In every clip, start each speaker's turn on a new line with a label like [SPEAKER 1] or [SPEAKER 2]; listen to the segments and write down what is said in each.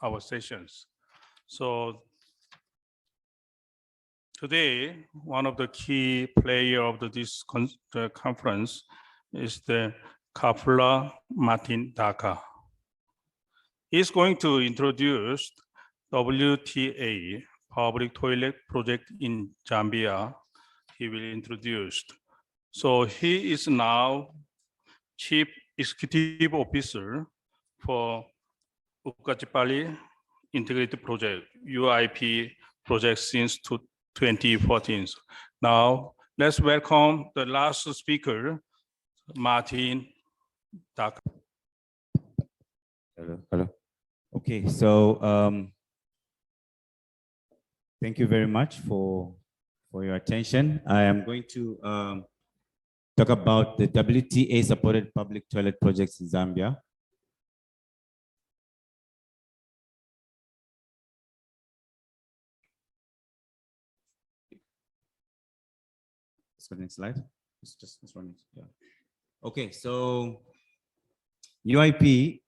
[SPEAKER 1] our sessions. So today, one of the key player of this conference is the Kapula Martin Daka. He's going to introduce WTA, Public Toilet Project in Zambia. He will introduce. So he is now Chief Executive Officer for Ukachipali Integrated Project, UIP project since 2014. Now, let's welcome the last speaker, Martin Daka.
[SPEAKER 2] Hello. Okay, so thank you very much for your attention. I am going to talk about the WTA supported public toilet projects in Zambia. Let's go to the next slide. Let's run it. Yeah. Okay, so UIP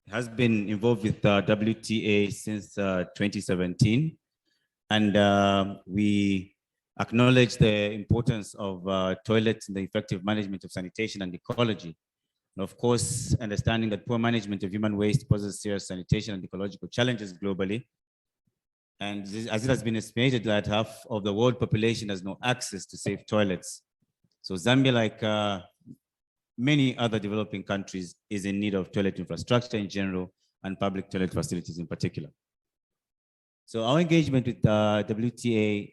[SPEAKER 2] has been involved with WTA since 2017, and we acknowledge the importance of toilets and the effective management of sanitation and ecology. And of course, understanding that poor management of human waste poses serious sanitation and ecological challenges globally. And as it has been estimated that half of the world population has no access to safe toilets. So Zambia, like many other developing countries, is in need of toilet infrastructure in general and public toilet facilities in particular. So our engagement with WTA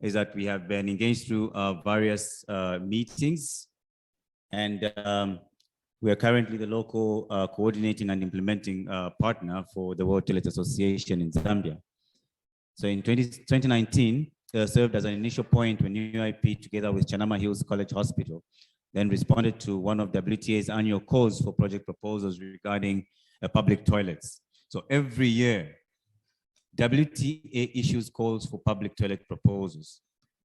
[SPEAKER 2] is that we have been engaged through various meetings, and we are currently the local coordinating and implementing partner for the World Toilet Association in Zambia. So in 2019, served as an initial point when UIP, together with Chanama Hills College Hospital, then responded to one of WTA's annual calls for project proposals regarding public toilets. So every year, WTA issues calls for public toilet proposals,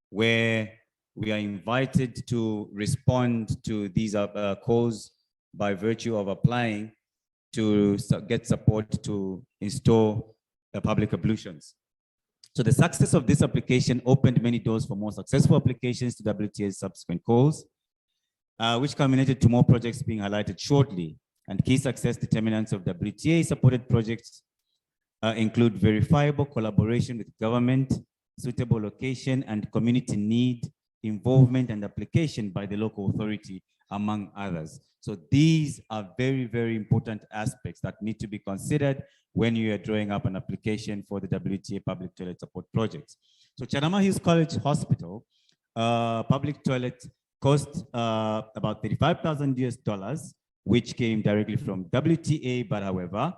[SPEAKER 2] where we are invited to respond to these calls by virtue of applying to get support to install public ablutions. So the success of this application opened many doors for more successful applications to WTA's subsequent calls, which culminated to more projects being highlighted shortly. And key success determinants of WTA-supported projects include verifiable collaboration with government, suitable location and community need, involvement and application by the local authority, among others. So these are very, very important aspects that need to be considered when you are drawing up an application for the WTA public toilet support projects. So Chanama Hills College Hospital public toilet cost about $35,000 which came directly from WTA, but however,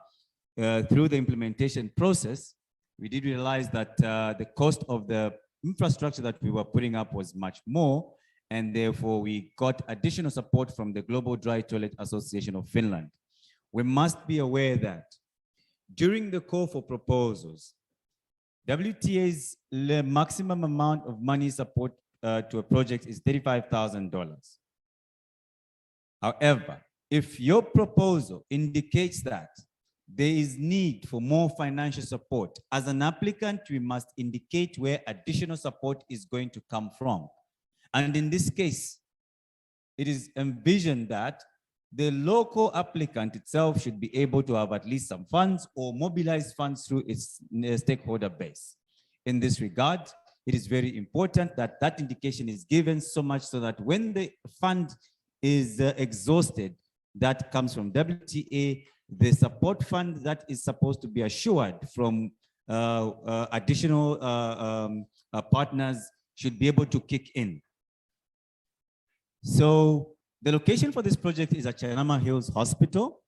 [SPEAKER 2] through the implementation process, we did realize that the cost of the infrastructure that we were putting up was much more, and therefore we got additional support from the Global Dry Toilet Association of Finland. We must be aware that during the call for proposals, WTA's maximum amount of money support to a project is $35,000. However, if your proposal indicates that there is need for more financial support, as an applicant, we must indicate where additional support is going to come from. And in this case, it is envisioned that the local applicant itself should be able to have at least some funds or mobilize funds through its stakeholder base. In this regard, it is very important that that indication is given, so much so that when the fund is exhausted, that comes from WTA, the support fund that is supposed to be assured from additional partners should be able to kick in. So the location for this project is at Chanama Hills Hospital,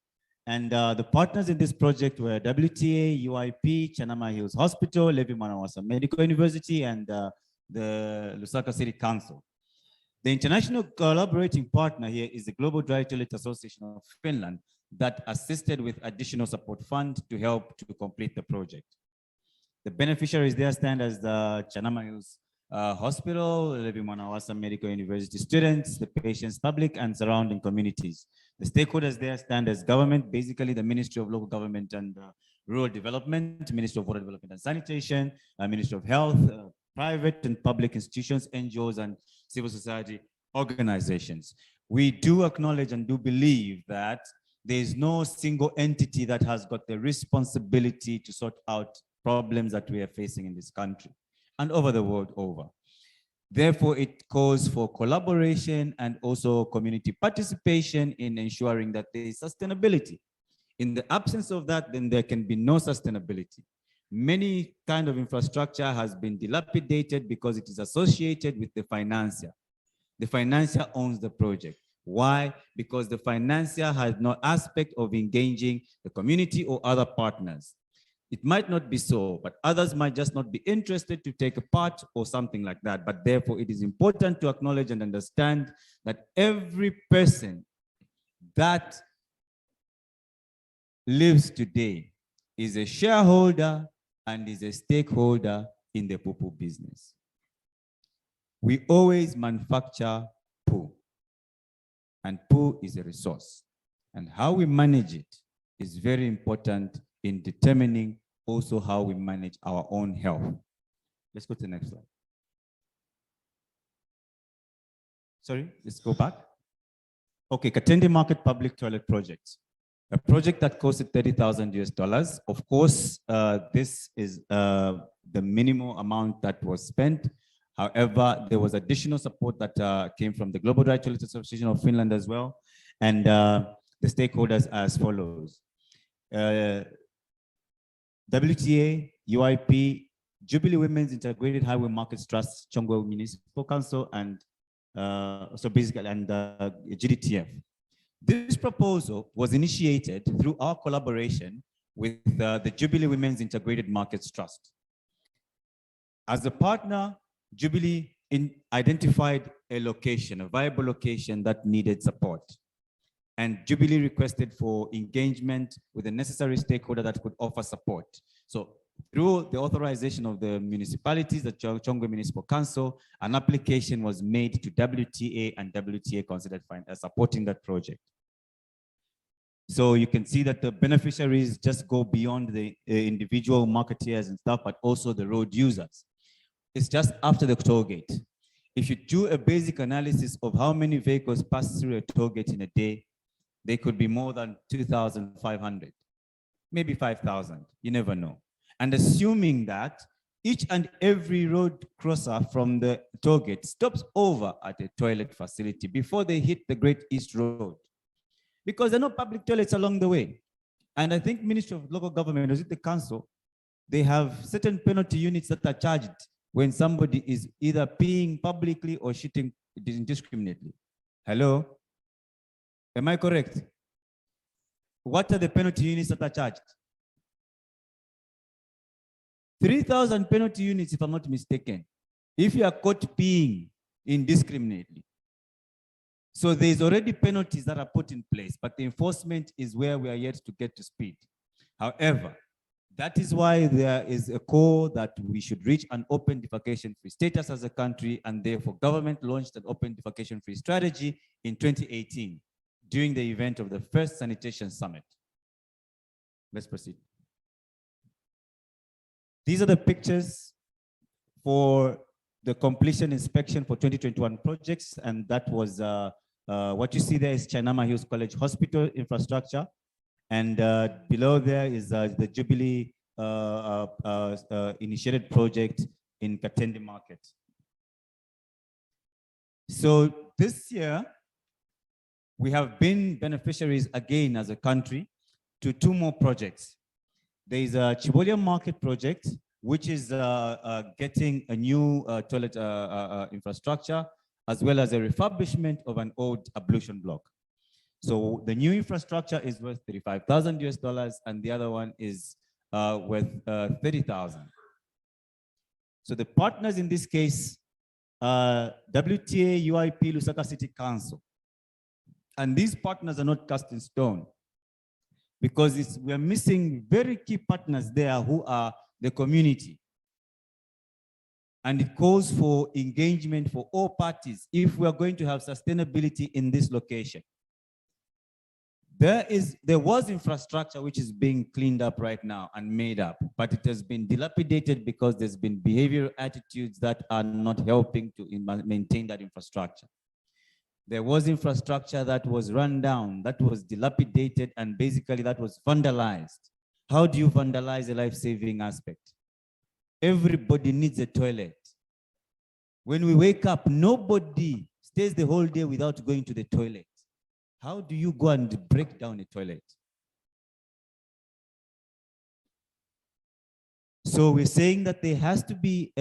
[SPEAKER 2] and the partners in this project were WTA, UIP, Chanama Hills Hospital, Levi Mwanawasa Medical University, and the Lusaka City Council. The international collaborating partner here is the Global Dry Toilet Association of Finland that assisted with additional support fund to help to complete the project. The beneficiaries there stand as the Chanama Hills hospital, Levi-Mwanawasa Medical University students, the patients, public, and surrounding communities. The stakeholders there stand as government, basically the Ministry of Local Government and Rural Development, Ministry of Water Development and Sanitation, Ministry of Health, private and public institutions, NGOs, and civil society organizations. We do acknowledge and do believe that there is no single entity that has got the responsibility to sort out problems that we are facing in this country and over the world over. Therefore, it calls for collaboration and also community participation in ensuring that there is sustainability. In the absence of that, then there can be no sustainability. Many kind of infrastructure has been dilapidated because it is associated with the financier. The financier owns the project. Why? Because the financier has no aspect of engaging the community or other partners. It might not be so, but others might just not be interested to take a part or something like that. But therefore, it is important to acknowledge and understand that every person that lives today is a shareholder and is a stakeholder in the poo business. We always manufacture poo, and poo is a resource. And how we manage it is very important in determining also how we manage our own health. Let's go to the next slide. Sorry, let's go back. Okay, Katende Market Public Toilet Project. A project that costed $30,000 US. Of course, this is the minimum amount that was spent. However, there was additional support that came from the Global Right Toilet Association of Finland as well. And the stakeholders as follows. WTA, UIP, Jubilee Women's Integrated Highway Markets Trust, Chongwe Municipal Council, and so basically, and GDTF. This proposal was initiated through our collaboration with the Jubilee Women's Integrated Markets Trust. As a partner, Jubilee identified a location, a viable location that needed support. And Jubilee requested for engagement with the necessary stakeholder that could offer support. So through the authorization of the municipalities, the Chongwe Municipal Council, an application was made to WTA, and WTA considered supporting that project. So you can see that the beneficiaries just go beyond the individual marketeers and stuff, but also the road users. It's just after the toll gate. If you do a basic analysis of how many vehicles pass through a toll gate in a day, they could be more than 2,500, maybe 5,000, you never know. And assuming that each and every road crosser from the toll gate stops over at a toilet facility before they hit the Great East Road, because there are no public toilets along the way. And I think Ministry of Local Government, or is it the council, they have certain penalty units that are charged when somebody is either peeing publicly or shitting indiscriminately. Hello? Am I correct? What are the penalty units that are charged? 3,000 penalty units, if I'm not mistaken, if you are caught peeing indiscriminately. So there's already penalties that are put in place, but the enforcement is where we are yet to get to speed. However, that is why there is a call that we should reach an open defecation-free status as a country, and therefore government launched an open defecation-free strategy in 2018 during the event of the first sanitation summit. Let's proceed. These are the pictures for the completion inspection for 2021 projects, and that was what you see there is Chainama Hills College Hospital infrastructure, and below there is the Jubilee initiated project in Katende Market. So this year, we have been beneficiaries again as a country to 2 more projects. There is a Chibolia Market project, which is getting a new toilet infrastructure, as well as a refurbishment of an old ablution block. So the new infrastructure is worth $35,000 US, and the other one is worth 30,000. So the partners in this case, WTA, UIP, Lusaka City Council. And these partners are not cast in stone, because we are missing very key partners there who are the community. And it calls for engagement for all parties if we are going to have sustainability in this location. There was infrastructure which is being cleaned up right now and made up, but it has been dilapidated because there's been behavioral attitudes that are not helping to maintain that infrastructure. There was infrastructure that was run down, that was dilapidated, and basically that was vandalized. How do you vandalize a life-saving aspect? Everybody needs a toilet. When we wake up, nobody stays the whole day without going to the toilet. How do you go and break down a toilet? So we're saying that there has to be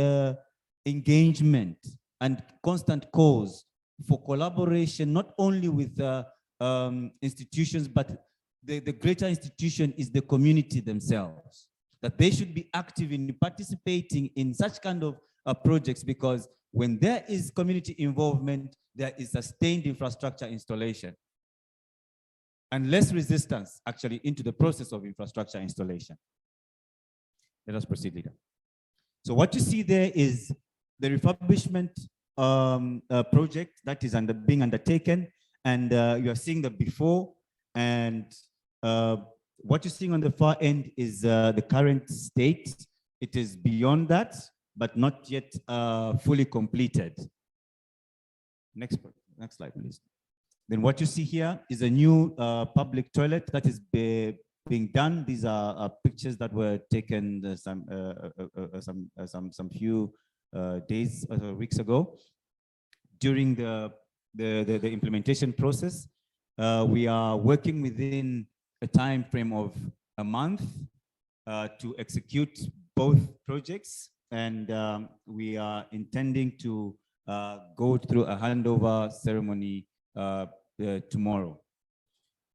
[SPEAKER 2] engagement and constant calls for collaboration, not only with institutions, but the greater institution is the community themselves, that they should be active in participating in such kind of projects, because when there is community involvement, there is sustained infrastructure installation and less resistance actually into the process of infrastructure installation. Let us proceed, leader. So what you see there is the refurbishment project that is being undertaken, and you are seeing the before, and what you're seeing on the far end is the current state. It is beyond that, but not yet fully completed. Next slide, please. Then what you see here is a new public toilet that is being done. These are pictures that were taken some few days or weeks ago. During the implementation process, we are working within a time frame of a month to execute both projects, and we are intending to go through a handover ceremony tomorrow.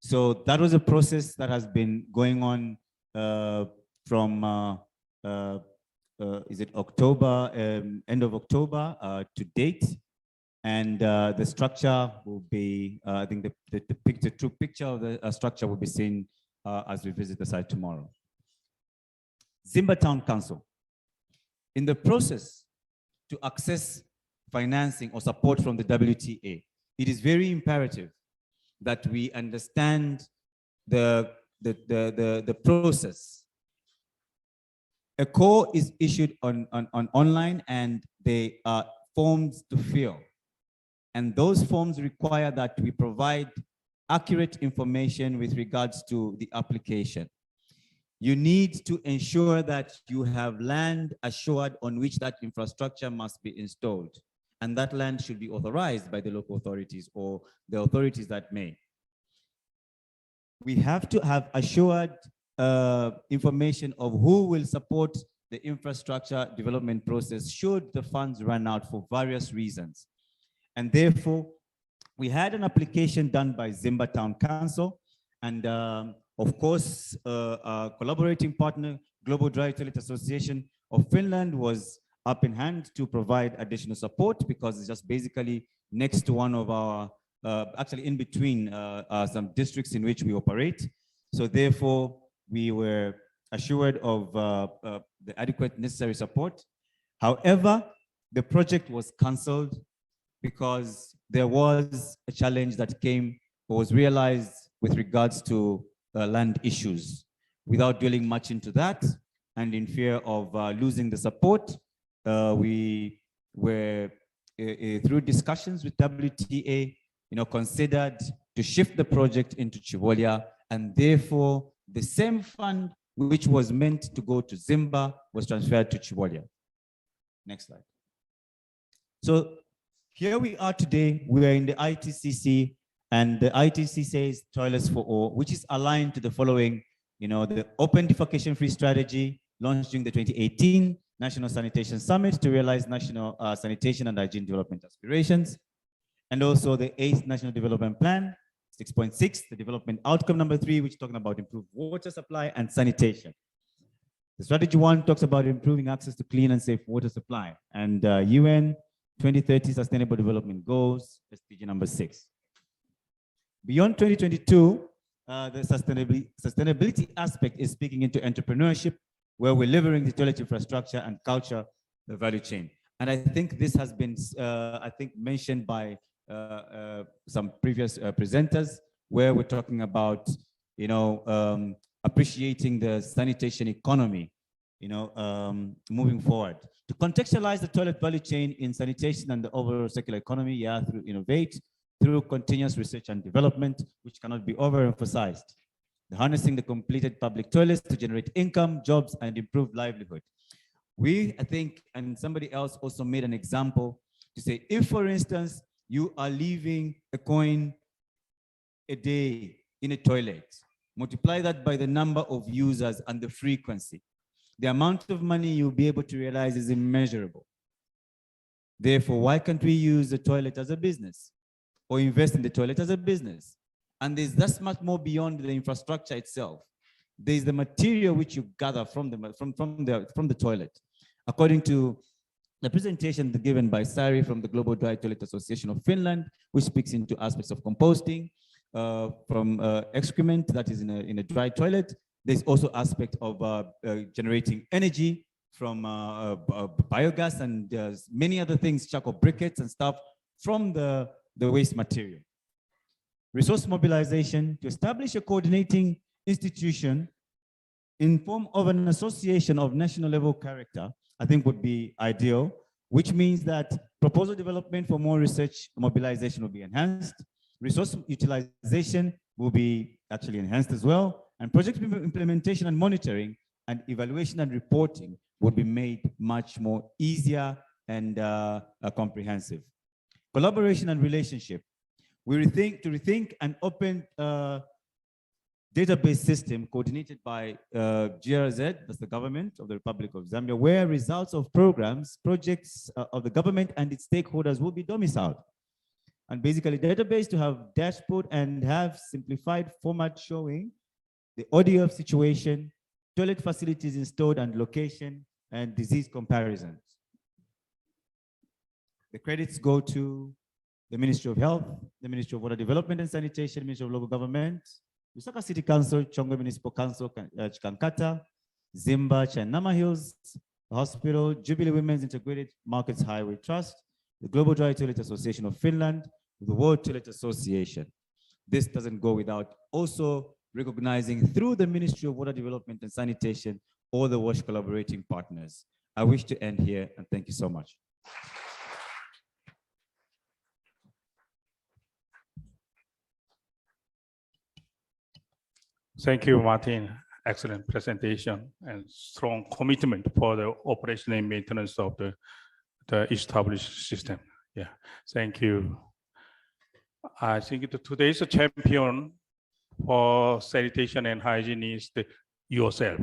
[SPEAKER 2] So that was a process that has been going on from is it October, end of October to date, and the structure will be, I think the true picture of the structure will be seen as we visit the site tomorrow. Zimba Town Council. In the process to access financing or support from the WTA, it is very imperative that we understand the process. A call is issued on online, and they are forms to fill. And those forms require that we provide accurate information with regards to the application. You need to ensure that you have land assured on which that infrastructure must be installed. And that land should be authorized by the local authorities or the authorities that may. We have to have assured information of who will support the infrastructure development process should the funds run out for various reasons. And therefore, we had an application done by Zimba Town Council, and of course, our collaborating partner, Global Dry Toilet Association of Finland, was up in hand to provide additional support, because it's just basically next to one of our, actually in between some districts in which we operate. So therefore, we were assured of the adequate necessary support. However, the project was canceled because there was a challenge that came or was realized with regards to land issues. Without dwelling much into that, and in fear of losing the support, we were, through discussions with WTA, considered to shift the project into Chivolia, and therefore the same fund which was meant to go to Zimba was transferred to Chivolia. Next slide. So here we are today. We are in the ITCC, and the ITCC says Toilets for All, which is aligned to the following, the Open Defecation Free Strategy launched during the 2018 National Sanitation Summit to realize national sanitation and hygiene development aspirations, and also the 8th National Development Plan, 6.6, the development outcome number 3, which is talking about improved water supply and sanitation. The strategy 1 talks about improving access to clean and safe water supply, and UN 2030 Sustainable Development Goals, SDG number 6. Beyond 2022, the sustainability aspect is speaking into entrepreneurship, where we're leveraging the toilet infrastructure and culture, the value chain. And I think this has been, I think, mentioned by some previous presenters, where we're talking about, appreciating the sanitation economy, moving forward. To contextualize the toilet value chain in sanitation and the overall circular economy, through innovate, through continuous research and development, which cannot be overemphasized. Harnessing the completed public toilets to generate income, jobs, and improve livelihood. I think, and somebody else also made an example to say, if, for instance, you are leaving a coin a day in a toilet, multiply that by the number of users and the frequency. The amount of money you'll be able to realize is immeasurable. Therefore, why can't we use the toilet as a business or invest in the toilet as a business? And there's that much more beyond the infrastructure itself. There's the material which you gather from the toilet. According to the presentation given by Sari from the Global Dry Toilet Association of Finland, which speaks into aspects of composting, from excrement that is in a dry toilet. There's also aspect of generating energy from biogas and many other things, charcoal briquettes and stuff from the waste material. Resource mobilization to establish a coordinating institution in form of an association of national level character, I think would be ideal, which means that proposal development for more research mobilization will be enhanced. Resource utilization will be actually enhanced as well. And project implementation and monitoring and evaluation and reporting would be made much more easier and comprehensive. Collaboration and relationship. To rethink an open database system coordinated by GRZ, that's the government of the Republic of Zambia, where results of programs, projects of the government and its stakeholders will be domiciled. And basically database to have dashboard and have simplified format showing the audio of situation, toilet facilities installed and location, and disease comparisons. The credits go to the Ministry of Health, the Ministry of Water Development and Sanitation, Ministry of Local Government, Lusaka City Council, Chongwe Municipal Council, Chikankata, Zimba, Chanama Hills Hospital, Jubilee Women's Integrated Markets Highway Trust, the Global Dry Toilet Association of Finland, the World Toilet Association. This doesn't go without also recognizing through the Ministry of Water Development and Sanitation all the WASH collaborating partners. I wish to end here and thank you so much.
[SPEAKER 1] Thank you, Martin. Excellent presentation and strong commitment for the operation and maintenance of the established system. Yeah, thank you. I think today's champion for sanitation and hygiene is yourself.